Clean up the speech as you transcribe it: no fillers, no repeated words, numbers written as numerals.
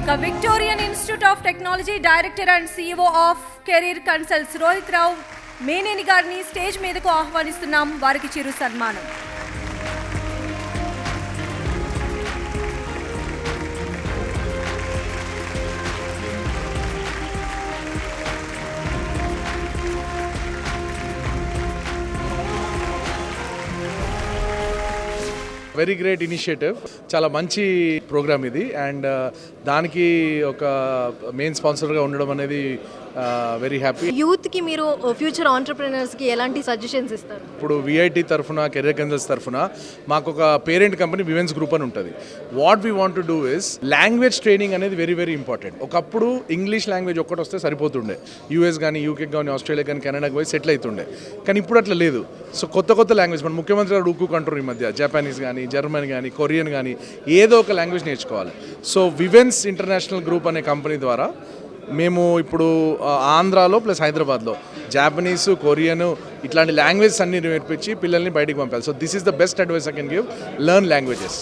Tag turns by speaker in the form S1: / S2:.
S1: The Victorian Institute of Technology Director and CEO of Career Consults Rohit రావు మేనేని గారిని stage మీదకు ఆహ్వానిస్తున్నాం. వారికి చిరు సన్మానం.
S2: వెరీ గ్రేట్ ఇనిషియేటివ్, చాలా మంచి ప్రోగ్రామ్ ఇది. అండ్ దానికి ఒక మెయిన్ స్పాన్సర్గా ఉండడం అనేది వెరీ హ్యాపీ.
S3: యూత్కి మీరు ఫ్యూచర్ ఆంటర్ప్రినర్స్కి ఎలాంటి సజెషన్స్ ఇస్తారు?
S2: ఇప్పుడు విఐటి తరఫున, కెరియర్ కన్సల్ట్స్ తరఫున మాకు ఒక పేరెంట్ కంపెనీ విమెన్స్ గ్రూప్ అని ఉంటుంది. What we want to do is language training అనేది వెరీ వెరీ ఇంపార్టెంట్. ఒకప్పుడు ఇంగ్లీష్ లాంగ్వేజ్ ఒక్కటి వస్తే సరిపోతుండే, యూఎస్ కానీ, యూకే కానీ, ఆస్ట్రేలియా కానీ, కెనడాకి పోయి సెటిల్ అవుతుండే. కానీ ఇప్పుడు అట్లా లేదు. సో కొత్త కొత్త లాంగ్వేజ్ మన ముఖ్యమంత్రి గారు ఊరుకుంటారు ఈ మధ్య, జపానీస్ కానీ, జర్మన్ కానీ, కొరియన్ కానీ, ఏదో ఒక లాంగ్వేజ్ నేర్చుకోవాలి. సో వివెన్స్ ఇంటర్నేషనల్ గ్రూప్ అనే కంపెనీ ద్వారా మేము ఇప్పుడు ఆంధ్రాలో ప్లస్ హైదరాబాద్లో జాపనీస్, కొరియన్ ఇట్లాంటి లాంగ్వేజెస్ అన్ని నేర్పించి పిల్లల్ని బయటికి పంపాలి. So this is the best advice I can give, learn languages.